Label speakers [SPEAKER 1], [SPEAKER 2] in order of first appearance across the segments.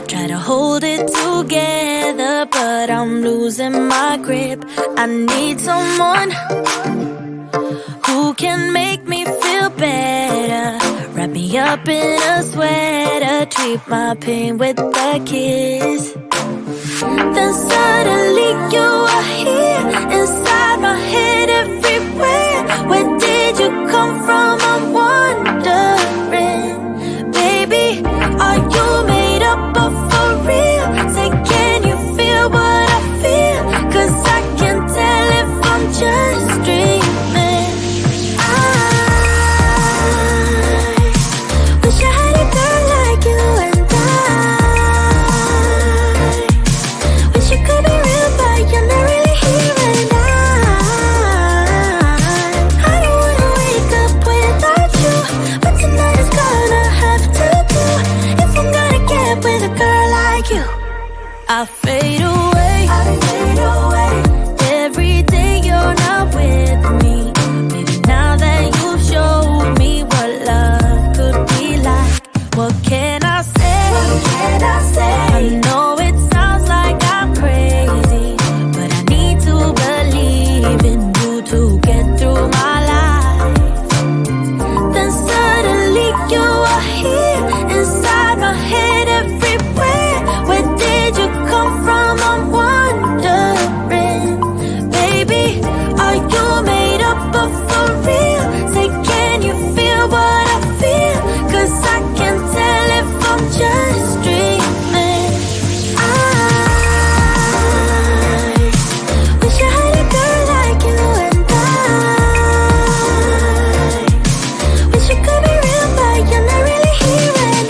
[SPEAKER 1] Try to hold it together, but I'm losing my grip. I need someone who can make me feel better. Wrap me up in a sweater, treat my pain with a kiss. Then suddenly you are here, inside my head everywhere. Where did you come from? I'm wondering. Baby, are you made up of for real? Say, can you feel what I feel? 'Cause I can tell if I'm just dreaming. I wish I had a girl like you, and I wish you could be real, but you're not really here. And I don't wanna wake up without you, but tonight is gonna have to do. If I'm gonna get with a girl like you, I fade away. Every day you're not with me. Maybe now that you've showed me what love could be like, what can I say? I know it sounds like I'm crazy, but I need to believe in you to get through my life. Then suddenly you are here, inside my head everywhere. Where did you come from? I'm wondering. Baby, are you made up of for real? Say, can you feel what I feel? 'Cause I can tell if I'm just dreaming. I wish I had a girl like you, and I wish you could be real, but you're not really here. And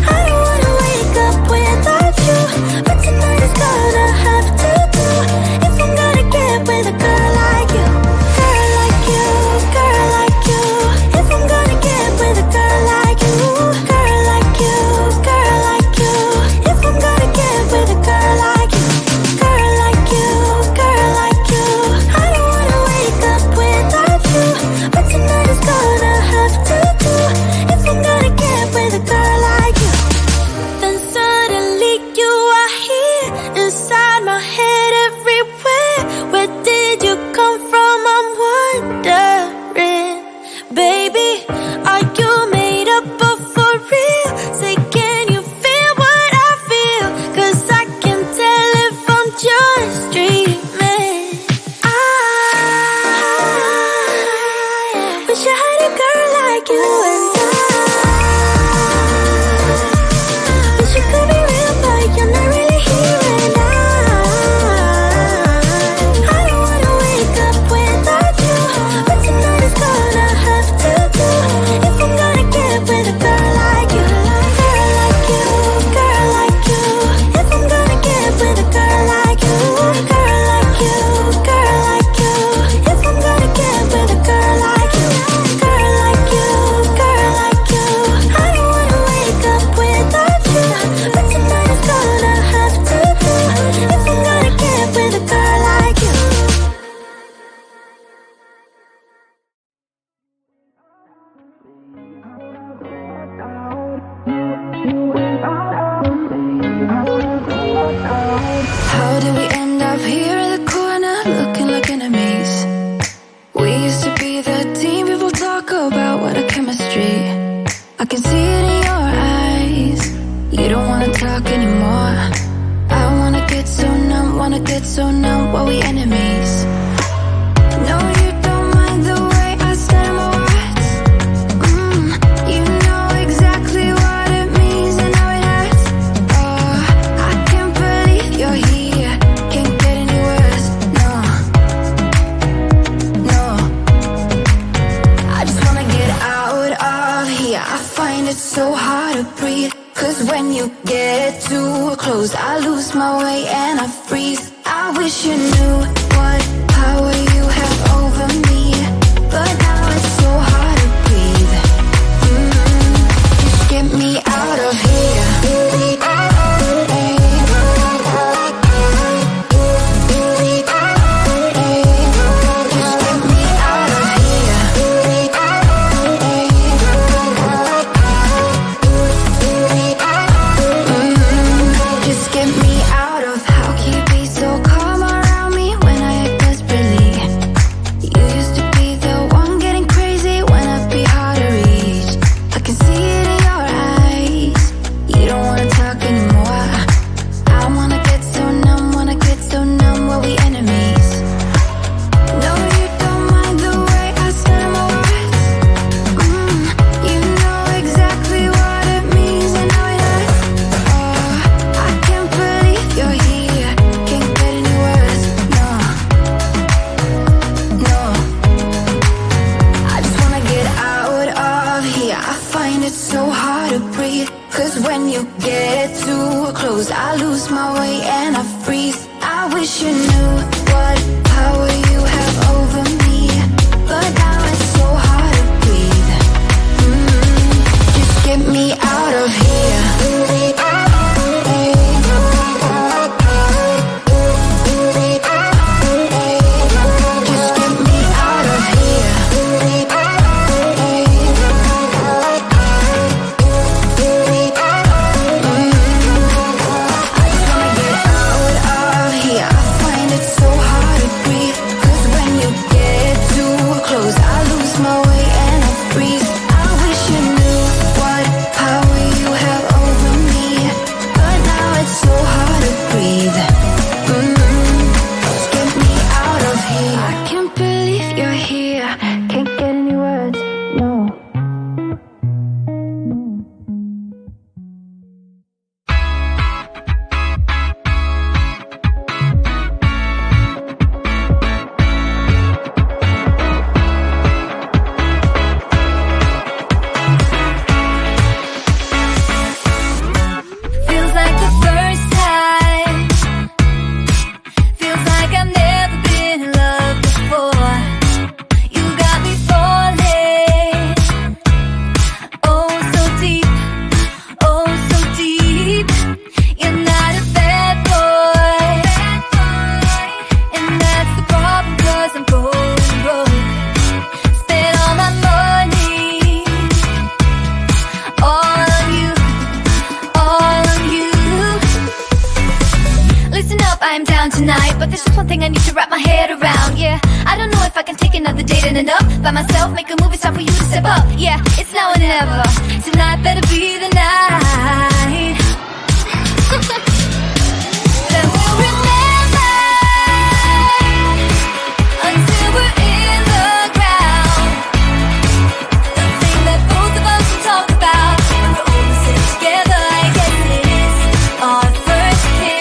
[SPEAKER 1] I don't wanna wake up without you, but tonight is gonna have to do. If I'm gonna get with a girl like you, girl like you, girl like you. If I'm gonna get with a girl like you, girl like you, girl like you. If I'm gonna get with a girl like you, girl like you, girl like you. I don't wanna wake up without you, but tonight is gonna have to do. If I'm gonna get with a girl like you. Then suddenly you are here, inside my head everywhere. Where did you come from? I'm wondering. Baby, are you made up of for real? Say, can you feel what I feel? 'Cause I can tell if I'm just dreaming. I wish I had a girl like you, and I wish you could be real, but you're not really here. And I don't wanna wake up without you, but tonight is gonna have to do. If I'm gonna get with a girl like you, girl like you, girl like you. If I'm gonna get with a girl like you, girl like you, girl like you. If I'm gonna get with a girl like you, girl like you, girl like you. I don't wanna wake up without you, but tonight is gonna have to do. If I'm gonna get with a girl like you.
[SPEAKER 2] How did we end up here in the corner, looking like enemies? We used to be the team people talk about, what a chemistry. I can see it in your eyes. You don't wanna talk anymore. I wanna get so numb while we enemies. No, you don't mind the way I stutter my words. You know exactly what it means and how it hurts. Oh, I can't believe you're here. Can't get any worse. No, no. I just wanna get out of here. I find it so hard to breathe. 'Cause when you get too close, I lose my way and I freeze. I wish you knew what power you have over me, but now it's so hard to breathe. Just get me out of here. Just get me out of here. breathe. Cause when you get too close, I lose my way and I freeze. I wish you knew what power you have over me, but now it's so hard to breathe. Just get me out of here.
[SPEAKER 1] Tonight, but there's just one thing I need to wrap my head around. Yeah, I don't know if I can take another date and enough by myself. Make a move, it's time for you to step up. Yeah, it's now or never. Tonight better be the night. Then we'll remember until we're in the ground. The thing that both of us will talk about when we're all sitting together. I guess it is our first kiss.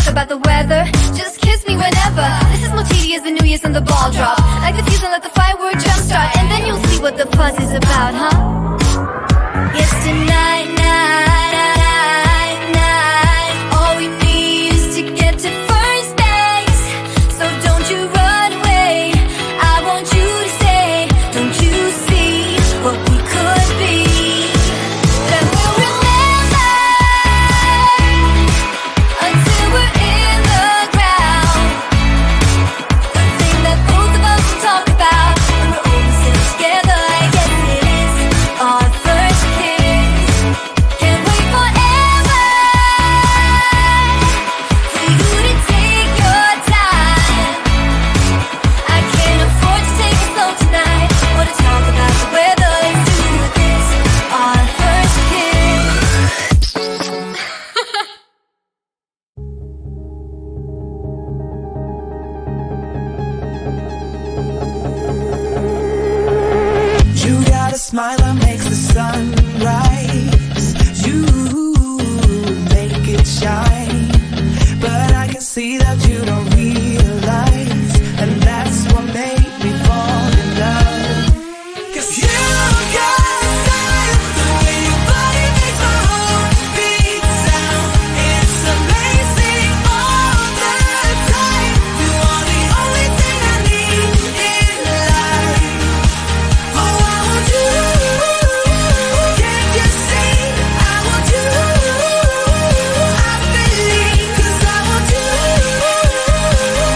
[SPEAKER 1] About the weather, just kiss me whenever. This is more tedious as the New Year's and the ball drop. Like the fuse and let the firework jumpstart, and then you'll see what the fuss is about, huh? Yes, tonight, night, all we need is to get to first base. So don't you run away, I want you to stay. Don't you see what we could be? Then we'll remember until we're in the ground. The thing that both of us will talk about when we're all sitting together. I guess it is our first kiss. Can't wait forever for you to take your time. I can't afford to take it slow tonight. Wanna talk about the weather? Let's do this. Our first kiss.
[SPEAKER 3] You got a smile that makes the sun rise. You make it shine. But see that you don't realize, and that's what made me fall in love. 'Cause you got style, the way your body makes my heart beat sound. It's amazing all the time. You are the only thing I need in life. Oh, I want you. Can't you see? I want you. I believe, 'cause I want you.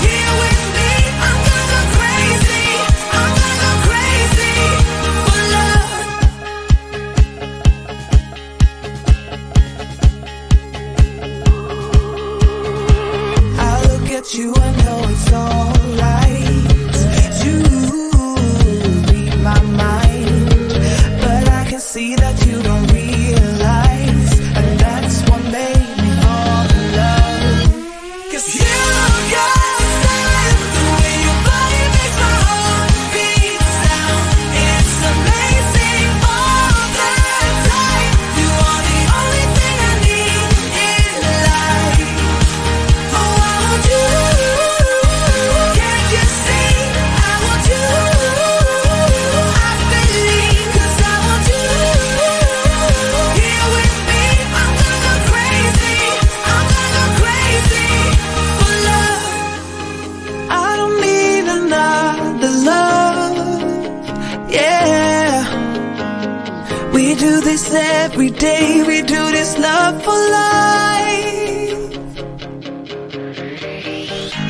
[SPEAKER 3] Here with me, I'm gonna go crazy. I'm gonna go crazy for love. I look at you, I know it's alright. You read my mind, but I can see that you don't realize, and that's what made me fall in love. 'Cause you got style, the way your body makes my heart beat sound. It's amazing all the time. You are the only thing I need in life. Oh, I want you. Can't you see? I want you. I believe, 'cause I want you. Here with me, I'm gonna go crazy. I'm gonna go crazy for love. I don't need another love. Yeah. We do this every day. We do this love for life.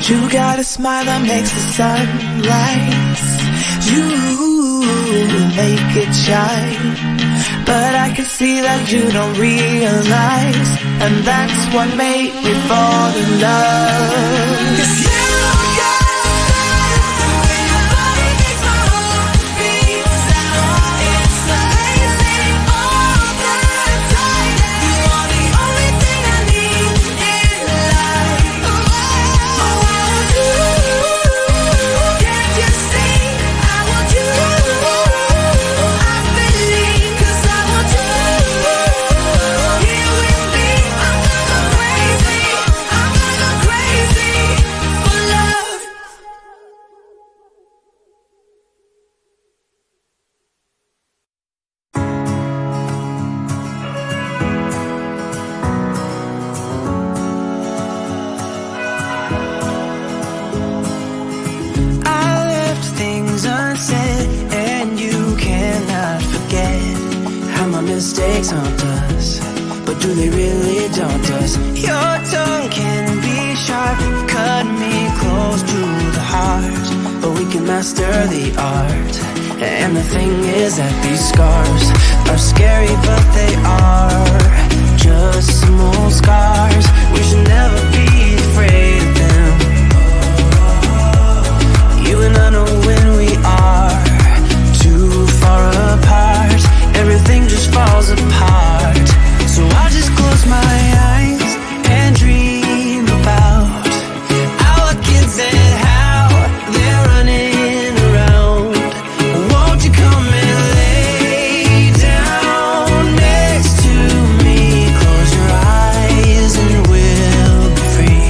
[SPEAKER 3] You got a smile that makes the sun rise. You make it shine, but I can see that you don't realize, and that's what made me fall in love. 'Cause you got style, the way your body makes my heart beat sound. It's amazing all the time. You are the only thing I need in life. Oh, I want you. Can't you see? I want you. I believe, 'cause I want you. Here with me, I'm gonna go crazy. I'm gonna go crazy for love. I left things unsaid, and you cannot forget how my mistakes haunt us, but do they really daunt us? Your tongue can be sharp, cut me close to the heart, but we can master the art. And the thing is that these scars are scary, but they are just small scars. We should never be afraid of them. You and I know when we are too far apart, everything just falls apart. So I just close my eyes and dream about our kids and how they're running around. Won't you come and lay down next to me? Close your eyes and we'll be free.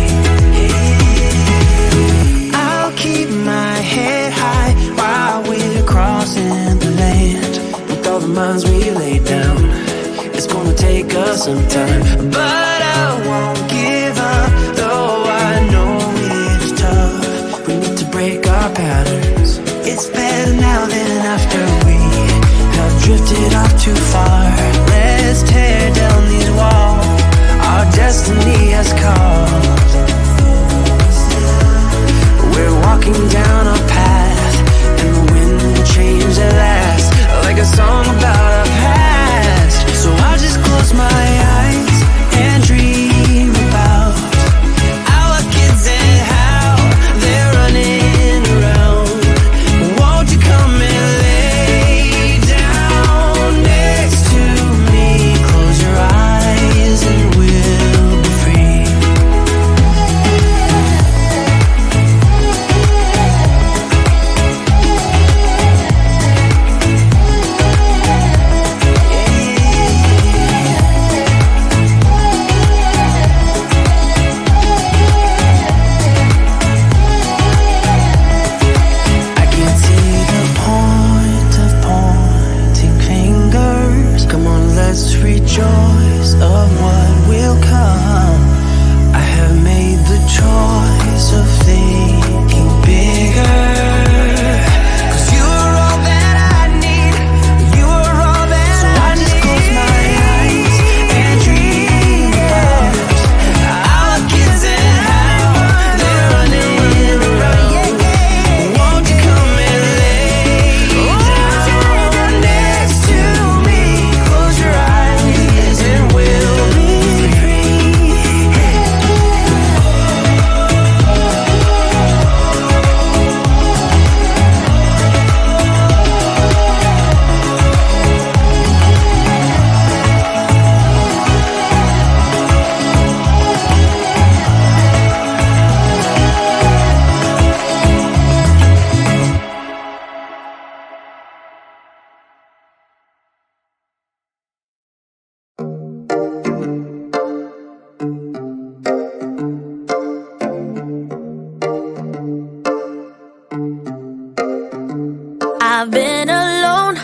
[SPEAKER 1] I've been alone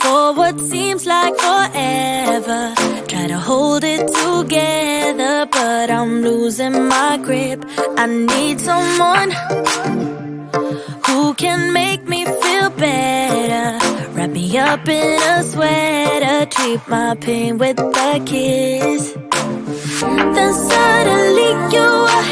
[SPEAKER 1] for what seems like forever. Try to hold it together, but I'm losing my grip. I need someone who can make me feel better. Wrap me up in a sweater, treat my pain with a kiss. Then suddenly you were